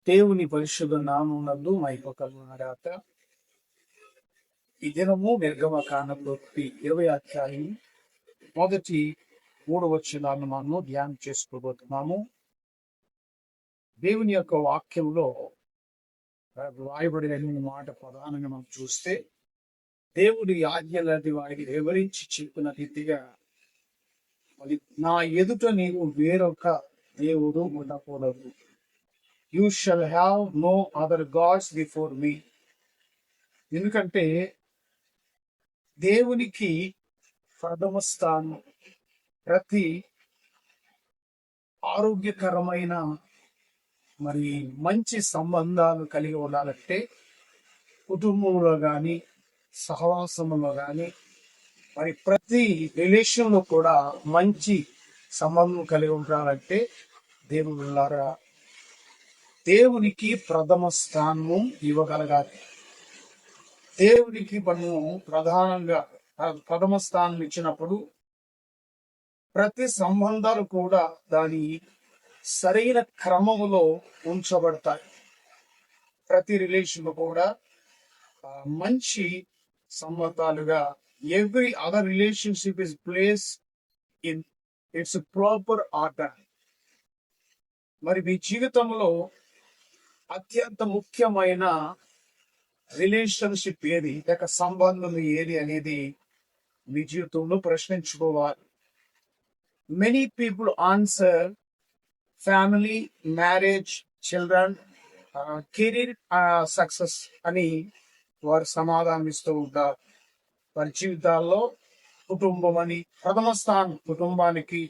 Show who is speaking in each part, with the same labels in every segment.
Speaker 1: దేవుని పరిశుద్ధ నామమునందు మహిమ కలుగునుగాక. ఈ దినము నిర్గమకాండంలో 20 అధ్యాయం మొదటి 3 వచనాలను మనము ధ్యానం చేసుకోబోతున్నాము. దేవుని యొక్క వాక్యంలో రాయబడిన మాట ప్రధానంగా మనం చూస్తే, దేవుడి ఆజ్ఞలని వారికి వివరించి చెప్పిన రీతిగా, మరి నా ఎదుట నీవు వేరొక దేవుడు ఉండకూడదు. You shall have no other gods before me. ఎందుకంటే దేవునికి ప్రథమ స్థానం. ప్రతి ఆరోగ్యకరమైన మరి మంచి సంబంధాలు కలిగి ఉండాలంటే, కుటుంబంలో కానీ సహవాసంలో కానీ మరి ప్రతి రిలేషన్లో కూడా మంచి సంబంధం కలిగి ఉండాలంటే దేవుళ్ళారా దేవునికి ప్రథమ స్థానము ఇవ్వగలగాలి. దేవునికి మనము ప్రధానంగా ప్రథమ స్థానం ఇచ్చినప్పుడు ప్రతి సంబంధాలు కూడా దాని సరైన క్రమములో ఉంచబడతాయి. ప్రతి రిలేషన్ కూడా మంచి సంబంధాలుగా, every other relationship is place in its proper order. మరి మీ జీవితంలో అత్యంత ముఖ్యమైన రిలేషన్షిప్ ఏది, లేక సంబంధం ఏది అనేది మీ జీవితంలో ప్రశ్నించుకోవాలి. Many people answer family, marriage, children, career, success అని వారు సమాధానం ఇస్తూ ఉంటారు. వారి జీవితాల్లో కుటుంబం అని ప్రథమ స్థానం, కుటుంబానికి,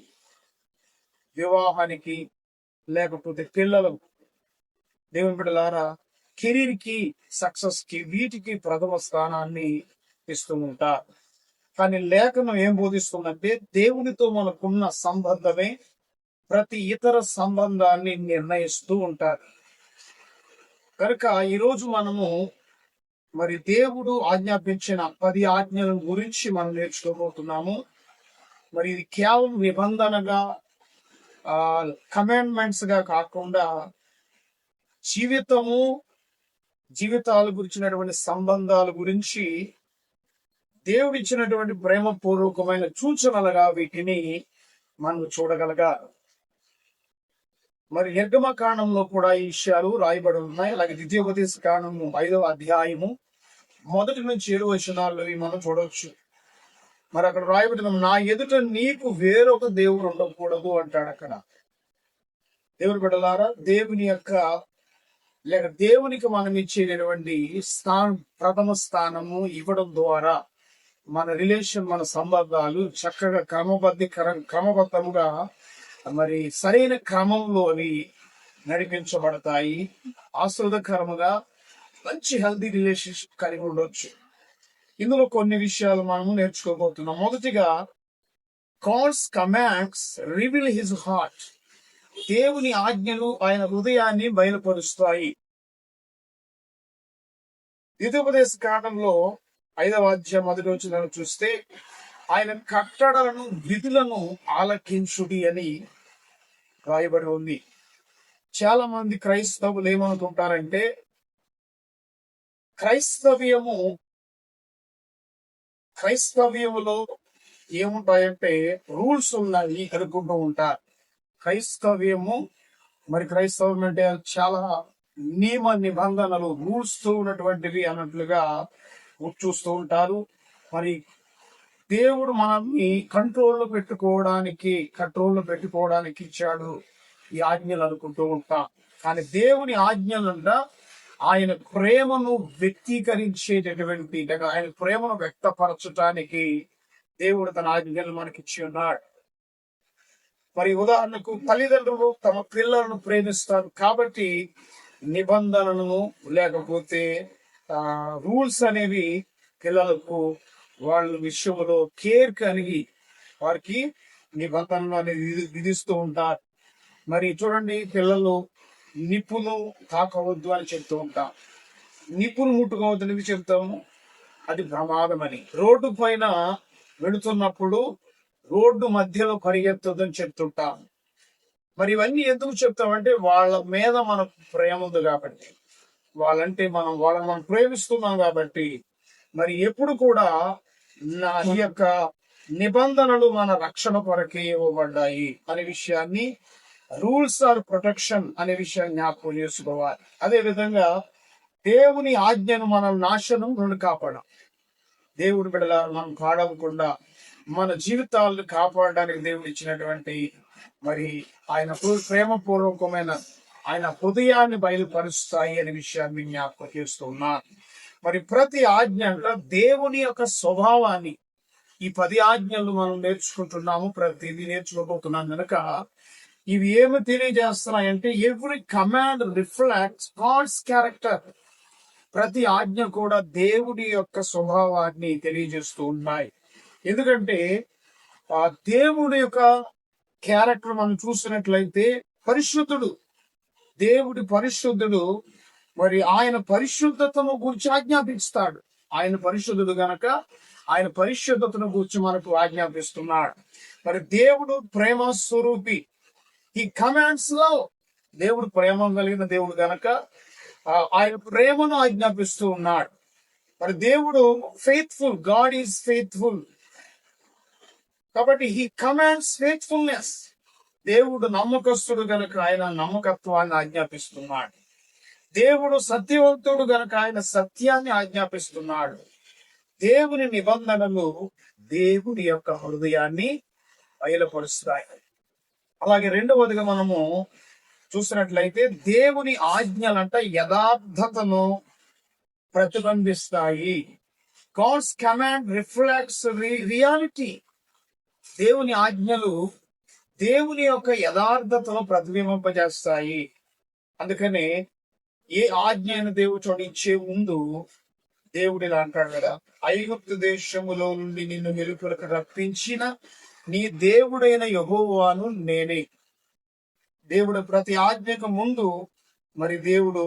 Speaker 1: వివాహానికి, లేకపోతే పిల్లలు, దేవుని బిడ్డలారా కెరీర్ కి, సక్సెస్ కి, వీటికి ప్రథమ స్థానాన్ని ఇస్తూ ఉంటారు. కానీ లేఖనం ఏం బోధిస్తుందంటే, దేవునితో మనకున్న సంబంధమే ప్రతి ఇతర సంబంధాన్ని నిర్ణయిస్తూ ఉంటారు. కనుక ఈరోజు మనము మరి దేవుడు ఆజ్ఞాపించిన 10 ఆజ్ఞల గురించి మనం నేర్చుకోబోతున్నాము. మరి ఇది కేవలం నిబంధనగా, కమాండ్మెంట్స్ గా కాకుండా జీవితాల గురించినటువంటి సంబంధాల గురించి దేవుడు ఇచ్చినటువంటి ప్రేమపూర్వకమైన సూచనలుగా వీటిని మనం చూడగలగాలి. మరి నిర్గమకాండంలో కూడా ఈ విషయాలు రాయబడి ఉన్నాయి. అలాగే ద్వితీయోపదేశ కాండము 5వ అధ్యాయము 1 నుంచి 7 వచనాల్లో మనం చూడవచ్చు. మరి అక్కడ రాయబడిన, నా ఎదుట నీకు వేరొక దేవుడు ఉండకూడదు అంటాడు. అక్కడ దేవుని బిడ్డలారా, దేవుని యొక్క లేక దేవునికి మనం ఇచ్చేటటువంటి ప్రథమ స్థానము ఇవ్వడం ద్వారా మన రిలేషన్, మన సంబంధాలు చక్కగా క్రమబద్ధముగా మరి సరైన క్రమంలో అవి నడిపించబడతాయి. ఆస్వాదకరముగా మంచి హెల్తీ రిలేషన్షిప్ కలిగి ఉండొచ్చు. ఇందులో కొన్ని విషయాలు మనము నేర్చుకోబోతున్నాం. మొదటిగా, God's commands reveal his heart. దేవుని ఆజ్ఞలు ఆయన హృదయాన్ని బయలుపరుస్తాయి. ద్వితీయోపదేశ కాండంలో 5వ అధ్యాయం 1 వచనం చూస్తే, ఆయన కట్టడలను, విధులను ఆలకించుడి అని రాయబడి ఉంది. చాలా మంది క్రైస్తవులు ఏమనుకుంటారంటే, క్రైస్తవ్యములో ఏముంటాయంటే రూల్స్ ఉన్నాయి అనుకుంటూ ఉంటారు. క్రైస్తవం అంటే చాలా నియమ నిబంధనలు, రూల్స్ తో ఉన్నటువంటివి అన్నట్లుగా చూస్తూ ఉంటారు. మరి దేవుడు మనల్ని కంట్రోల్లో పెట్టుకోవడానికి ఇచ్చాడు ఈ ఆజ్ఞలు అనుకుంటూ ఉంటాం. కానీ దేవుని ఆజ్ఞలంట ఆయన ప్రేమను వ్యక్తీకరించేటటువంటి, ఆయన ప్రేమను వ్యక్తపరచటానికి దేవుడు తన ఆజ్ఞలు మనకిచ్చి ఉన్నాడు. మరి ఉదాహరణకు, తల్లిదండ్రులు తమ పిల్లలను ప్రేమిస్తారు కాబట్టి నిబంధనలను లేకపోతే రూల్స్ అనేవి పిల్లలకు వాళ్ళ విషయంలో కేర్ కలిగి వారికి నిబంధనలు అనేది విధిస్తూ ఉంటారు. మరి చూడండి, పిల్లలు నిప్పులు తాకవద్దు అని చెప్తూ ఉంటాం. నిప్పులు ముట్టుకోవద్దని చెప్తాము, అది ప్రమాదం అని. రోడ్డు పైన వెళుతున్నప్పుడు రోడ్డు మధ్యలో పరిగెత్తొద్దని చెప్తుంటాం. మరి ఇవన్నీ ఎందుకు చెప్తామంటే వాళ్ళ మీద మనకు ప్రేమ ఉంది కాబట్టి, వాళ్ళని మనం ప్రేమిస్తున్నాం కాబట్టి, మరి ఎప్పుడు కూడా ఈ యొక్క నిబంధనలు మన రక్షణ కొరకే ఇవ్వబడ్డాయి అనే విషయాన్ని, రూల్స్ ఆర్ ప్రొటెక్షన్ అనే విషయాన్ని జ్ఞాపకం చేసుకోవాలి. అదే విధంగా దేవుని ఆజ్ఞను మనం నాశనం నుండి కాపాడం. దేవుడి బిడ్డల మనం కాడవకుండా మన జీవితాలను కాపాడడానికి దేవుడు ఇచ్చినటువంటి మరి ఆయన ప్రేమపూర్వకమైన ఆయన హృదయాన్ని బయలుపరుస్తాయి అనే విషయాన్ని జ్ఞాపకం చేస్తున్నా. మరి ప్రతి ఆజ్ఞ దేవుని యొక్క స్వభావాన్ని, ఈ 10 ఆజ్ఞలు మనం నేర్చుకుంటున్నాము, ప్రతిదీ నేర్చుకోబోతున్నాం కనుక ఇవి ఏమి తెలియజేస్తున్నాయంటే every command reflects God's character. ప్రతి ఆజ్ఞ కూడా దేవుడి యొక్క స్వభావాన్ని తెలియజేస్తూ ఉన్నాయి. ఎందుకంటే ఆ దేవుడి యొక్క క్యారెక్టర్ మనం చూసినట్లయితే పరిశుద్ధుడు, దేవుడి పరిశుద్ధుడు. మరి ఆయన పరిశుద్ధతను గురించి ఆజ్ఞాపిస్తాడు. ఆయన పరిశుద్ధుడు గనక ఆయన పరిశుద్ధతను గురించి మనకు ఆజ్ఞాపిస్తున్నాడు. మరి దేవుడు ప్రేమ స్వరూపి, ఈ కమాండ్స్ లో దేవుడు ప్రేమ కలిగిన దేవుడు గనక ఆయన ప్రేమను ఆజ్ఞాపిస్తూ ఉన్నాడు. మరి దేవుడు ఫెయిత్ఫుల్, గాడ్ ఈజ్ ఫెయిత్ఫుల్ కాబట్టి హీ కమాండ్స్ ఫెయిత్ఫుల్నెస్. దేవుడు నమ్మకస్తుడు గనక ఆయన నమ్మకత్వాన్ని ఆజ్ఞాపిస్తున్నాడు. దేవుడు సత్యవంతుడు గనక ఆయన సత్యాన్ని ఆజ్ఞాపిస్తున్నాడు. దేవుని నిబంధనలు దేవుని యొక్క హృదయాన్ని బయలుపరుస్తాయి. అలాగే రెండవదిగా మనము చూసినట్లయితే దేవుని ఆజ్ఞలంట యథార్థతను ప్రతిబంధిస్తాయి. God's command reflects reality. దేవుని ఆజ్ఞలు దేవుని యొక్క యథార్థతను ప్రతిబింబింపజేస్తాయి. అందుకనే ఏ ఆజ్ఞను దేవుడు చూడించే ముందు దేవుడు ఇలా అంటాడు కదా, ఐగుప్తు దేశములో నుండి నిన్ను వెలుపలకు రప్పించిన నీ దేవుడైన యెహోవాను నేనే. దేవుడు ప్రతి ఆజ్ఞకు ముందు మరి దేవుడు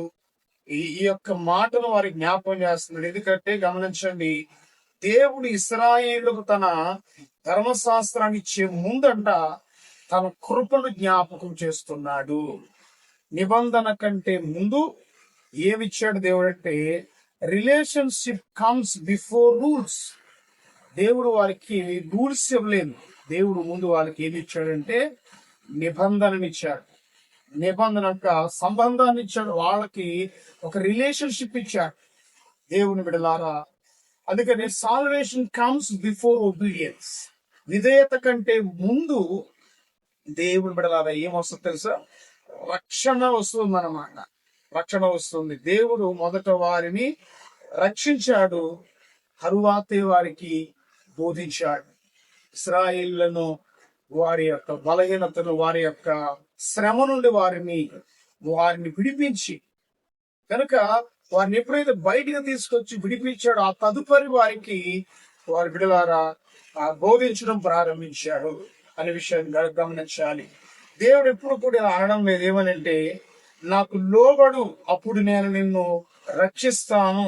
Speaker 1: ఈ యొక్క మాటను వారి జ్ఞాపకం చేస్తున్నాడు. ఎందుకంటే గమనించండి, దేవుడు ఇశ్రాయేలుకు తన ధర్మశాస్త్రాన్ని ఇచ్చే ముందంట తన కృపను జ్ఞాపకం చేస్తున్నాడు. నిబంధన కంటే ముందు ఏమిచ్చాడు దేవుడు అంటే రిలేషన్షిప్ కమ్స్ బిఫోర్ రూల్స్. దేవుడు వారికి రూల్స్ ఇవ్వలేదు. దేవుడు ముందు వాళ్ళకి ఏమి ఇచ్చాడంటే నిబంధననిచ్చాడు. నిబంధన యొక్క సంబంధాన్ని ఇచ్చాడు. వాళ్ళకి ఒక రిలేషన్షిప్ ఇచ్చాడు. దేవుని బిడ్డలారా, అందుకని సాల్వేషన్ కమ్స్ బిఫోర్ ఒబీడియన్స్. విధేయత కంటే ముందు దేవుని బిడ్డలారా ఏమొస్తుంది తెలుసా? రక్షణ వస్తుంది అన్నమాట. రక్షణ వస్తుంది. దేవుడు మొదట వారిని రక్షించాడు, తరువాతే వారికి బోధించాడు. ఇశ్రాయేలులను వారి యొక్క బలహీనతను, వారి యొక్క శ్రమ నుండి వారిని విడిపించి, కనుక వారిని ఎప్పుడైతే బయటికి తీసుకొచ్చి విడిపించాడో ఆ తదుపరి వారికి వారి బిడ్డలారా బోధించడం ప్రారంభించాడు అనే విషయాన్ని గమనించాలి. దేవుడు ఎప్పుడు కూడా అనడం లేదు. ఏమనంటే నాకు లోబడు అప్పుడు నేను నిన్ను రక్షిస్తాను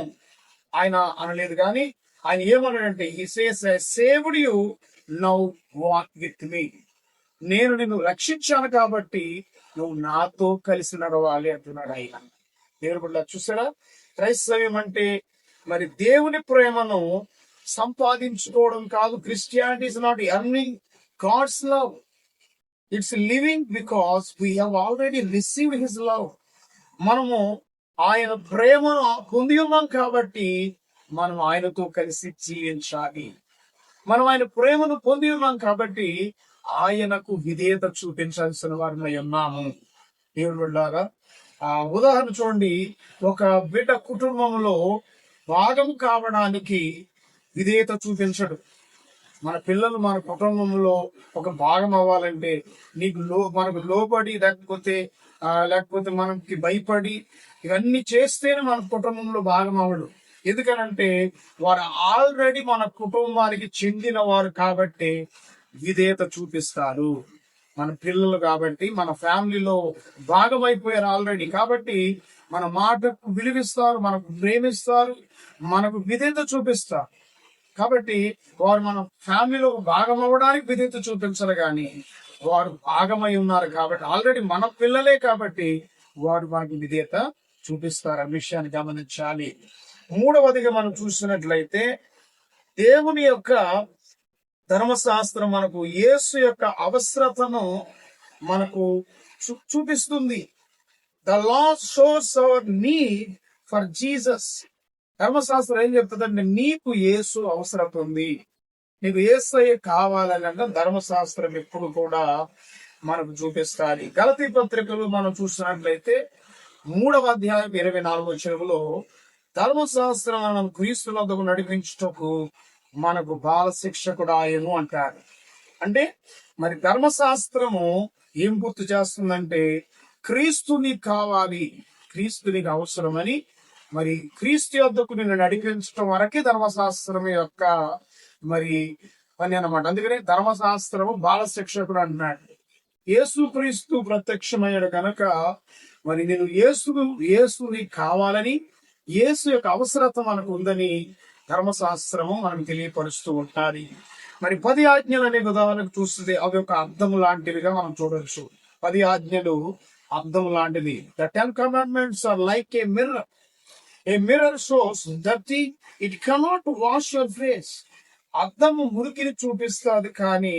Speaker 1: ఆయన అనలేదు. కానీ ఆయన ఏమన్నాడంటే he says I saved you, now walk with me. నేను నిన్ను రక్షించాను కాబట్టి నువ్వు నాతో కలిసి నడవాలి అంటున్నాడు ఆయన. దేవుడు కూడా చూసారా, క్రైస్తవ్యం అంటే మరి దేవుని ప్రేమను సంపాదించుకోవడం కాదు. Christianity is not earning God's love, it's living because we have already received his love. మనము ఆయన ప్రేమను పొంది ఉన్నాం కాబట్టి మనం ఆయనతో కలిసి జీవించాలి. మనం ఆయన ప్రేమను పొంది ఉన్నాం కాబట్టి ఆయనకు విధేయత చూపించాల్సిన వారిని ఉన్నాము. దేవుడు బిడ్డలారా, ఉదాహరణ చూడండి, ఒక బిడ్డ కుటుంబంలో భాగం కావడానికి విధేయత చూపించడు. మన పిల్లలు మన కుటుంబంలో ఒక భాగం అవ్వాలంటే మనకు లోబడి లేకపోతే మనకి భయపడి ఇవన్నీ చేస్తేనే మన కుటుంబంలో భాగం అవ్వడు. ఎందుకనంటే వారు ఆల్రెడీ మన కుటుంబానికి చెందిన వారు కాబట్టి విధేయత చూపిస్తారు. మన పిల్లలు కాబట్టి మన ఫ్యామిలీలో భాగం అయిపోయారు ఆల్రెడీ. కాబట్టి మన మాటకు విలువిస్తారు, మనకు ప్రేమిస్తారు, మనకు విధేయత చూపిస్తారు. కాబట్టి వారు మన ఫ్యామిలీలో భాగం అవ్వడానికి విధేయత చూపించరు. కానీ వారు భాగమై ఉన్నారు కాబట్టి, ఆల్రెడీ మన పిల్లలే కాబట్టి వారు మనకి విధేయత చూపిస్తారు. ఆ విషయాన్ని గమనించాలి. మూడవదిగా మనం చూసినట్లయితే దేవుని యొక్క ధర్మశాస్త్రం మనకు యేసు యొక్క అవసరతను మనకు చూపిస్తుంది. The law shows hour need for Jesus. ధర్మశాస్త్రం ఏం చెప్తుందంటే నీకు యేసు అవసరం ఉంది, నీకు యేసయ్య కావాలని అంటే ధర్మశాస్త్రం ఎప్పుడు కూడా మనకు చూపిస్తాలి. గలతీ పత్రికలు మనం చూసినట్లయితే 3వ అధ్యాయం 24వ వచనంలో ధర్మశాస్త్రం మనం క్రీస్తునకు నడిపించుటకు మనకు బాల శిక్షకుడు ఆయను అంటారు. అంటే మరి ధర్మశాస్త్రము ఏం గుర్తు చేస్తుందంటే క్రీస్తు నీకు కావాలి, క్రీస్తు నీకు అవసరమని, మరి క్రీస్తు యొద్దకు నిన్ను నడిపించడం వరకే ధర్మశాస్త్రం యొక్క మరి పని అన్నమాట. అందుకనే ధర్మశాస్త్రము బాల శిక్షకుడు అంటున్నాడు. యేసు క్రీస్తు ప్రత్యక్షమయ్యాడు కనుక మరి నేను యేసు నీకు కావాలని, యేసు యొక్క అవసరత మనకు ఉందని ధర్మశాస్త్రము మనకు తెలియపరుస్తూ ఉంటారు. మరి 10 ఆజ్ఞలు అనే ఉదాహరణకు చూస్తే అవి ఒక అర్థం లాంటివిగా మనం చూడవచ్చు. 10 ఆజ్ఞలు అర్థం లాంటిది. The 10 commandments are like a mirror. A mirror shows dirty, it cannot wash your face. అద్దము మురికిని చూపిస్తుంది కానీ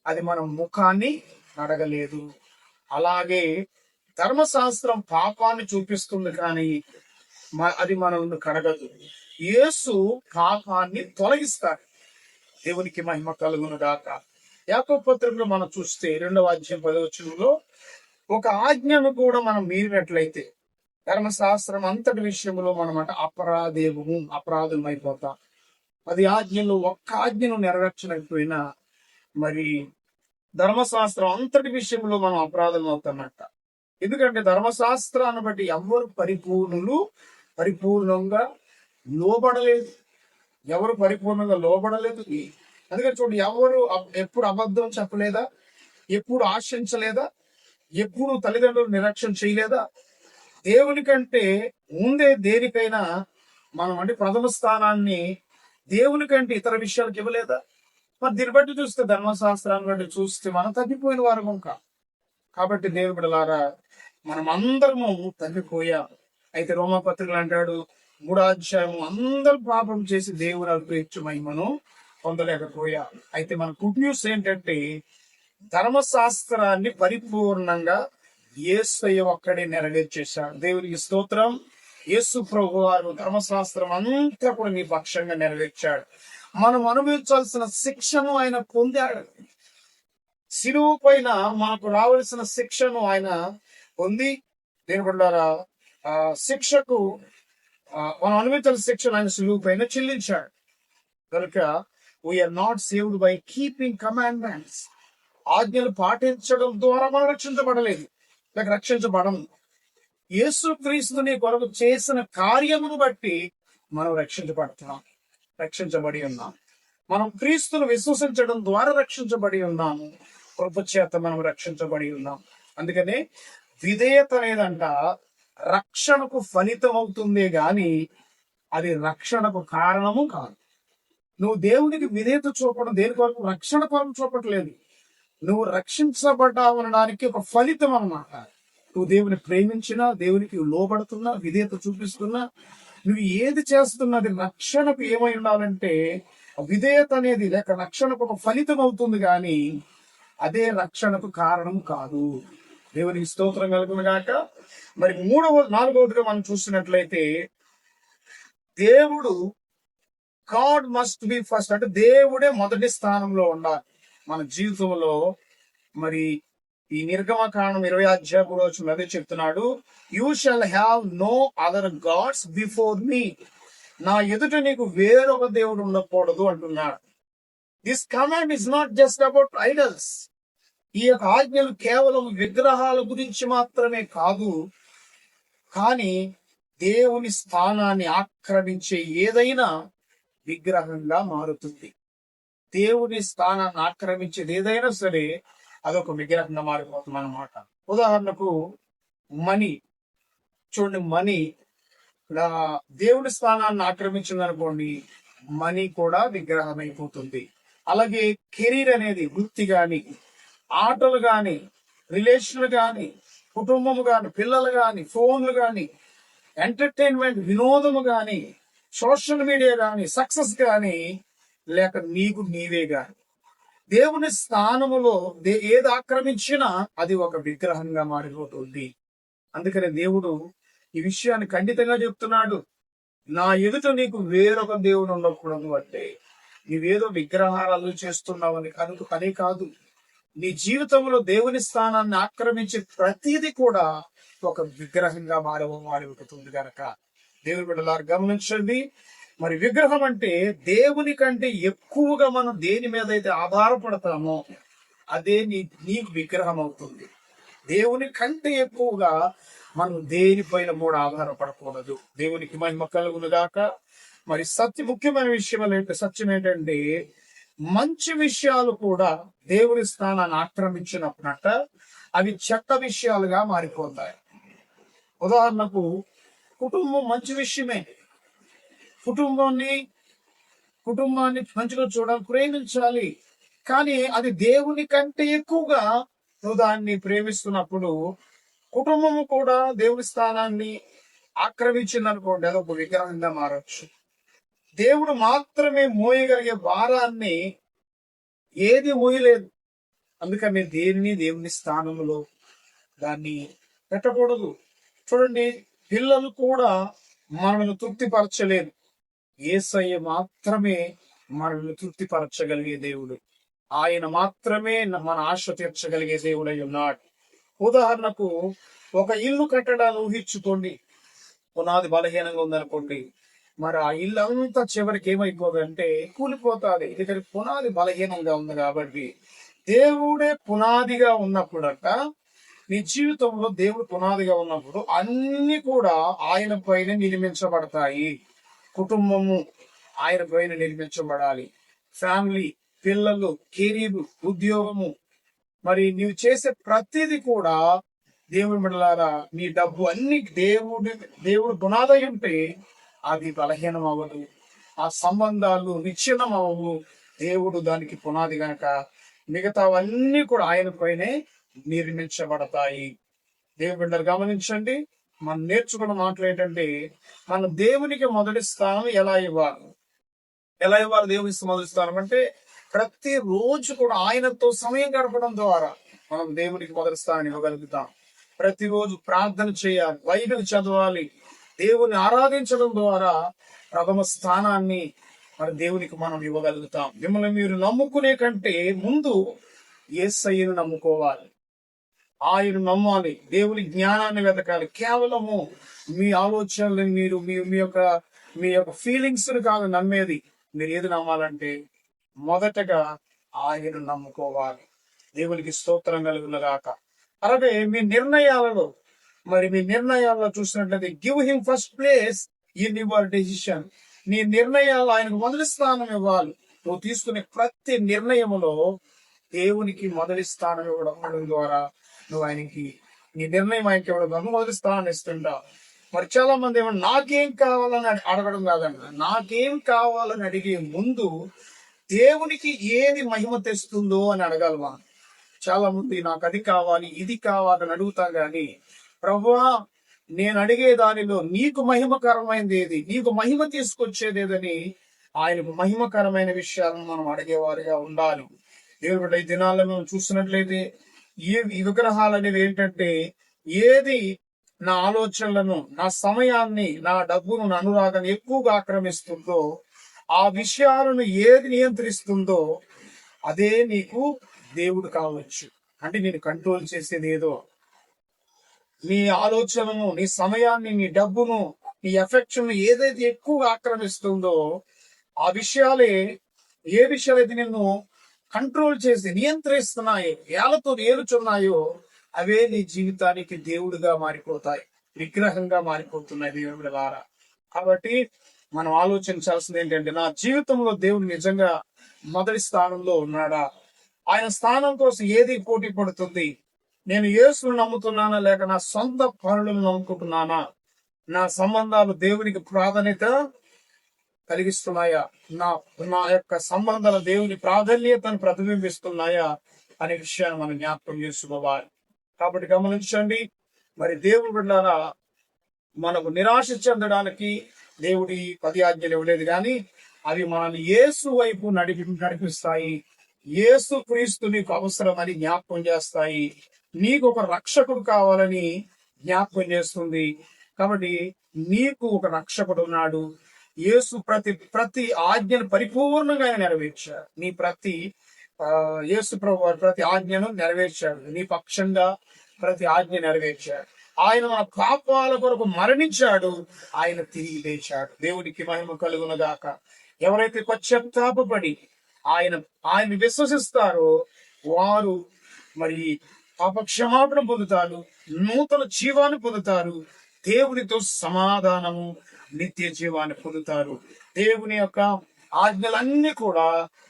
Speaker 1: అది మన ముఖాన్ని కడగలేదు. అలాగే ధర్మశాస్త్రం పాపాన్ని చూపిస్తుంది కానీ అది మనల్ని కడగదు. యేసు పాపాన్ని తొలగిస్తాడు. దేవునికి మహిమ కలుగును గాక. యాకోబు పత్రికలో మనం చూస్తే 2వ అధ్యాయం 10వ వచనంలో ఒక ఆజ్ఞను కూడా మనం మీరినట్లయితే ధర్మశాస్త్రం అంతటి విషయంలో మనం అపరాధం అయిపోతాం. 10 ఆజ్ఞలు ఒక్క ఆజ్ఞను నెరవేర్చలేకపోయినా మరి ధర్మశాస్త్రం అంతటి విషయంలో మనం అపరాధం అవుతామంట. ఎందుకంటే ధర్మశాస్త్రాన్ని బట్టి ఎవరు పరిపూర్ణంగా లోబడలేదు. అందుకని చూడండి, ఎవరు ఎప్పుడు అబద్ధం చెప్పలేదా, ఎప్పుడు ఆశించలేదా, ఎప్పుడు తల్లిదండ్రులు నిరీక్షణ చేయలేదా, దేవుని కంటే ముందే దేనికైనా మనం అంటే ప్రథమ స్థానాన్ని దేవుని కంటే ఇతర విషయాలకు ఇవ్వలేదా? మరి దీన్ని బట్టి చూస్తే, ధర్మశాస్త్రాన్ని బట్టి చూస్తే మనం తగ్గిపోయిన వారు ఇంకా. కాబట్టి దేవుని బిడ్డలారా, మనం అందరము తగ్గిపోయాం. అయితే రోమాపత్రికలు అంటాడు 3వ అధ్యాయం అందరూ పాపం చేసి దేవుని అల్పేచ్చు మహిమను పొందలేకపోయా. అయితే మన గుడ్ న్యూస్ ఏంటంటే ధర్మశాస్త్రాన్ని పరిపూర్ణంగా యేసయ్య ఒక్కడే నెరవేర్చేశాడు. దేవునికి స్తోత్రం. యేసు ప్రభు వారు ధర్మశాస్త్రం అంతా కూడా నీ పక్షంగా నెరవేర్చాడు. మనం అనుభవించాల్సిన శిక్షను ఆయన పొందాడు. శిలువ పైన మనకు రావాల్సిన శిక్షను ఆయన పొంది, దేని బిడ్డలారా, శిక్షకు మనం అనుభవించాల్సిన శిక్షను ఆయన శిలువ పైన చెల్లించాడు. కనుక we are not saved by keeping commandments. ఆజ్ఞలు పాటించడం ద్వారా మనం రక్షించబడలేదు, లేక రక్షించబడము. యేసు క్రీస్తుని కొరకు చేసిన కార్యమును బట్టి మనం రక్షించబడి ఉన్నాం. మనం క్రీస్తును విశ్వసించడం ద్వారా రక్షించబడి ఉన్నాము. కృప చేత మనం రక్షించబడి ఉన్నాం. అందుకనే విధేయత అనేదంట రక్షణకు ఫలితం అవుతుందే గాని అది రక్షణకు కారణము కాదు. నువ్వు దేవునికి విధేయత చూపడం దేని కొరకు? రక్షణ కొరకు చూపట్లేదు. నువ్వు రక్షించబడ్డావనడానికి ఒక ఫలితం అన్నమాట. నువ్వు దేవుని ప్రేమించినా, దేవునికి లోబడుతున్నా, విధేయత చూపిస్తున్నా, నువ్వు ఏది చేస్తున్నది రక్షణకు ఏమై ఉండాలంటే విధేయత అనేది, లేక రక్షణకు ఒక ఫలితం అవుతుంది కానీ అదే రక్షణకు కారణం కాదు. దేవునికి స్తోత్రం కలుగును గాక. మరి 4వదిగా మనం చూసినట్లయితే దేవుడు గాడ్ మస్ట్ బి ఫస్ట్, అంటే దేవుడే మొదటి స్థానంలో ఉండాలి మన జీవితంలో. మరి ఈ నిర్గమకాండం 20వ అధ్యాయం అదే చెప్తున్నాడు, you shall have no other gods before me. నా ఎదుట నీకు వేరొక దేవుడు ఉండకూడదు అంటున్నాడు. This command is not just about idols. ఈ యొక్క ఆజ్ఞలు కేవలం విగ్రహాల గురించి మాత్రమే కాదు, కానీ దేవుని స్థానాన్ని ఆక్రమించే ఏదైనా విగ్రహంగా మారుతుంది. దేవుని స్థానాన్ని ఆక్రమించేది ఏదైనా సరే అదొక విగ్రహంగా మారిపోతుంది అన్నమాట. ఉదాహరణకు మనీ చూడండి, మనీ దేవుని స్థానాన్ని ఆక్రమించింది అనుకోండి, మనీ కూడా విగ్రహం అయిపోతుంది. అలాగే కెరీర్ అనేది, వృత్తి గాని, ఆటలు గాని, రిలేషన్లు గాని, కుటుంబము గాని, పిల్లలు గాని, ఫోన్లు గాని, ఎంటర్టైన్మెంట్ వినోదము గాని, సోషల్ మీడియా గాని, సక్సెస్ గాని, లేక నీకు నీవే గాని దేవుని స్థానములో ఏది ఆక్రమించినా అది ఒక విగ్రహంగా మారిపోతుంది. అందుకనే దేవుడు ఈ విషయాన్ని ఖండితంగా చెప్తున్నాడు. నా ఎదుట నీకు వేరొక దేవుడు ఉండకూడదు అంటే నీవేదో విగ్రహారాలు చేస్తున్నావని కనే కాదు, నీ జీవితంలో దేవుని స్థానాన్ని ఆక్రమించే ప్రతిదీ కూడా ఒక విగ్రహంగా మారిపోతుంది గనక దేవుని బిడ్డలారా గమనించండి. మరి విగ్రహం అంటే దేవుని కంటే ఎక్కువగా మనం దేని మీద అయితే ఆధారపడతామో అదే నీకు విగ్రహం అవుతుంది. దేవుని కంటే ఎక్కువగా మనం దేనిపైన కూడా ఆధారపడకూడదు. దేవునికి మహిమ కలుగును గాక. మరి ముఖ్యమైన సత్యం ఏంటంటే మంచి విషయాలు కూడా దేవుని స్థానాన్ని ఆక్రమించినప్పుడట అవి చెడ్డ విషయాలుగా మారిపోతాయి. ఉదాహరణకు కుటుంబం మంచి విషయమే. కుటుంబాన్ని మంచిగా చూడాలి, ప్రేమించాలి. కానీ అది దేవుని కంటే ఎక్కువగా నువ్వు దాన్ని ప్రేమిస్తున్నప్పుడు కుటుంబము కూడా దేవుని స్థానాన్ని ఆక్రమించిందనుకోండి, అది ఒక విగ్రహంగా మారచ్చు. దేవుడు మాత్రమే మోయగలిగే భారాన్ని ఏది మోయలేదు. అందుకని దేవుని స్థానంలో దాన్ని పెట్టకూడదు. చూడండి, పిల్లలు కూడా మనల్ని తృప్తిపరచలేదు. యేసయ్య మాత్రమే మనల్ని తృప్తిపరచగలిగే దేవుడు. ఆయన మాత్రమే మన ఆశ తీర్చగలిగే దేవుడై ఉన్నాడు. ఉదాహరణకు ఒక ఇల్లు కట్టడాన్ని ఊహించుకోండి. పునాది బలహీనంగా ఉందనుకోండి, మరి ఆ ఇల్లు అంతా చివరికి ఏమైపోదంటే కూలిపోతుంది. ఎందుకంటే పునాది బలహీనంగా ఉంది కాబట్టి. దేవుడే పునాదిగా ఉన్నప్పుడట, నీ జీవితంలో దేవుడు పునాదిగా ఉన్నప్పుడు అన్ని కూడా ఆయన పైన నిర్మించబడతాయి. కుటుంబము ఆయన పైన నిర్మించబడాలి. ఫ్యామిలీ, పిల్లలు, కెరీర్, ఉద్యోగము, మరి నీవు చేసే ప్రతిదీ కూడా దేవుని బిడ్డలారా, నీ డబ్బు అన్ని దేవుడు పునాదై ఉంటే అది బలహీనం అవ్వదు. ఆ సంబంధాలు విచ్ఛిన్నం అవ్వవు. దేవుడు దానికి పునాది గనక మిగతావన్నీ కూడా ఆయన పైనే నిర్మించబడతాయి. దేవుని బిడ్డలు గమనించండి. మనం నేర్చుకున్న మాటలు ఏంటంటే, మన దేవునికి మొదటి స్థానం ఎలా ఇవ్వాలి దేవునికి మొదటి స్థానం అంటే ప్రతి రోజు కూడా ఆయనతో సమయం గడపడం ద్వారా మనం దేవునికి మొదటి స్థానం ఇవ్వగలుగుతాం. ప్రతిరోజు ప్రార్థన చేయాలి, బైబిల్ చదవాలి, దేవుని ఆరాధించడం ద్వారా ప్రథమ స్థానాన్ని మన దేవునికి మనం ఇవ్వగలుగుతాం. మిమ్మల్ని మీరు నమ్ముకునే కంటే ముందు యేసయ్యను నమ్ముకోవాలి, ఆయన నమ్మాలి, దేవుని జ్ఞానాన్ని వెతకాలి. కేవలము మీ ఆలోచనలు మీ యొక్క ఫీలింగ్స్ కాదు నమ్మేది. మీరు ఏది నమ్మాలంటే మొదటగా ఆయన నమ్ముకోవాలి. దేవునికి స్తోత్రం కలుగునుగాక. అలాగే మీ నిర్ణయాలలో చూసినట్లయితే give him first place in your decision. నీ నిర్ణయాలు ఆయనకు మొదటి స్థానం ఇవ్వాలి. నువ్వు తీసుకునే ప్రతి నిర్ణయములో దేవునికి మొదటి స్థానం ఇవ్వడం ద్వారా నువ్వు ఆయనకి నీ నిర్ణయం ఆయనకి ఇవ్వడం మొదటి స్థానాన్ని ఇస్తుంటావు. మరి చాలా మంది ఏమన్నా నాకేం కావాలని అడగడం కాదండి. నాకేం కావాలని అడిగే ముందు దేవునికి ఏది మహిమ తెస్తుందో అని అడగాలమా. చాలా మంది నాకు అది కావాలి, ఇది కావాలని అడుగుతాం గాని, ప్రభువా నేను అడిగే దానిలో నీకు మహిమకరమైనది ఏది, నీకు మహిమ తీసుకొచ్చేది ఏదని ఆయనకు మహిమకరమైన విషయాలను మనం అడిగేవారిగా ఉండాలి. దేవుడు ఈ దినాల్లో మనం చూసినట్లయితే ఈ విగ్రహాలు అనేవి ఏంటంటే, ఏది నా ఆలోచనలను, నా సమయాన్ని, నా డబ్బును, నా అనురాగాన్ని ఎక్కువగా ఆక్రమిస్తుందో, ఆ విషయాలను ఏది నియంత్రిస్తుందో అదే నీకు దేవుడు కావచ్చు. అంటే నేను కంట్రోల్ చేసేది ఏదో నీ ఆలోచనను, నీ సమయాన్ని, నీ డబ్బును, నీ ఎఫెక్షన్ ఏదైతే ఎక్కువగా ఆక్రమిస్తుందో ఆ విషయాలే, ఏ విషయాలైతే నిన్ను కంట్రోల్ చేసి నియంత్రిస్తున్నాయో, ఏళ్లతో ఏలుచున్నాయో అవే నీ జీవితానికి దేవుడిగా మారిపోతాయి, విగ్రహంగా మారిపోతున్నాయి దేవుడి ద్వారా. కాబట్టి మనం ఆలోచించాల్సింది ఏంటంటే, నా జీవితంలో దేవుడు నిజంగా మొదటి స్థానంలో ఉన్నాడా? ఆయన స్థానం కోసం ఏది పోటీ పడుతుంది? నేను యేసును నమ్ముతున్నానా లేక నా సొంత పనులను నమ్ముకుంటున్నానా? నా సంబంధాలు దేవునికి ప్రాధాన్యత కలిగిస్తున్నాయా? నా యొక్క సంబంధాలు దేవుని ప్రాధాన్యతను ప్రతిబింబిస్తున్నాయా? అనే విషయాన్ని మనం జ్ఞాపకం చేసుకోవాలి. కాబట్టి గమనించండి, మరి దేవుడు బిడ్డలారా, మనకు నిరాశ చెందడానికి దేవుడి 10 ఆజ్ఞలు ఇవ్వలేదు, కానీ అవి మనల్ని యేసు వైపు నడిపిస్తాయి. యేసు క్రీస్తు నీకు అవసరమని జ్ఞాపకం చేస్తాయి. నీకు ఒక రక్షకుడు కావాలని జ్ఞాపకం చేస్తుంది. కాబట్టి నీకు ఒక రక్షకుడు ఉన్నాడు. యేసు ప్రతి ఆజ్ఞను పరిపూర్ణంగా ఆయన నెరవేర్చాడు. నీ యేసు ప్రభు వారు ప్రతి ఆజ్ఞను నెరవేర్చాడు. నీ పక్షంగా ప్రతి ఆజ్ఞ నెరవేర్చాడు. ఆయన మన పాపాల కొరకు మరణించాడు. ఆయన తిరిగి లేచాడు. దేవునికి మహిమ కలుగునగాక. ఎవరైతే పశ్చాత్తాపపడి ఆయన విశ్వసిస్తారో వారు మరి పాప క్షమాపణ పొందుతారు, నూతన జీవాన్ని పొందుతారు, దేవునితో సమాధానము, నిత్య జీవాన్ని పొందుతారు. దేవుని యొక్క ఆజ్ఞలన్నీ కూడా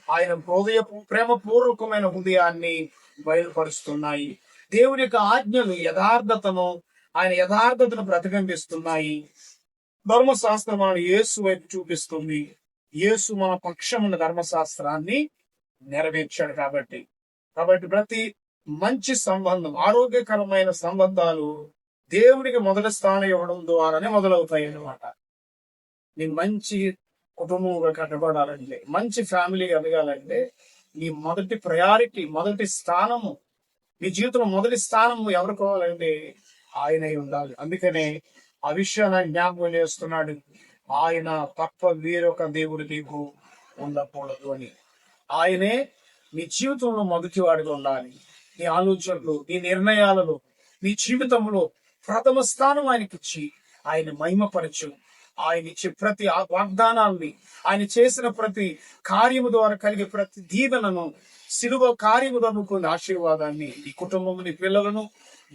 Speaker 1: ఆయన ప్రేమపూర్వకమైన హృదయాన్ని బయలుపరుస్తున్నాయి. దేవుని యొక్క ఆజ్ఞలు ఆయన యథార్థతను ప్రతిబింబిస్తున్నాయి. ధర్మశాస్త్రం మనల్ని యేసు వైపు చూపిస్తుంది. యేసు మన పక్షమున్న ధర్మశాస్త్రాన్ని నెరవేర్చాడు. కాబట్టి ప్రతి మంచి సంబంధం, ఆరోగ్యకరమైన సంబంధాలు దేవునికి మొదటి స్థానం ఇవ్వడం ద్వారానే మొదలవుతాయి అన్నమాట. నీ మంచి కుటుంబంగా కట్టబడాలంటే, మంచి ఫ్యామిలీ ఎదగాలంటే, నీ మొదటి ప్రయారిటీ, మొదటి స్థానము, నీ జీవితంలో మొదటి స్థానము ఎవరు కావాలంటే ఆయనే ఉండాలి. అందుకనే ఆ విషయాన్ని జ్ఞాపకం చేస్తున్నాడు. ఆయన తప్ప వేరొక దేవుడు నీకు ఉండకూడదు అని. ఆయనే నీ జీవితంలో మొదటి వాడిగా ఉండాలి. నీ ఆలోచనలు, నీ నిర్ణయాలలో, నీ జీవితంలో ప్రథమ స్థానం ఆయనకిచ్చి ఆయన మహిమపరచు. ఆయన ఇచ్చే ప్రతి వాగ్దానాన్ని, ఆయన చేసిన ప్రతి కార్యము ద్వారా కలిగే ప్రతి దీవెనను, శిలువ కార్యము నమ్ముకున్న ఆశీర్వాదాన్ని ఈ కుటుంబం, నీ పిల్లలను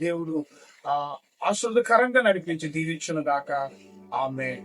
Speaker 1: దేవుడు ఆశీర్వాదకరంగా నడిపించి దీవించును గాక. ఆమేన్.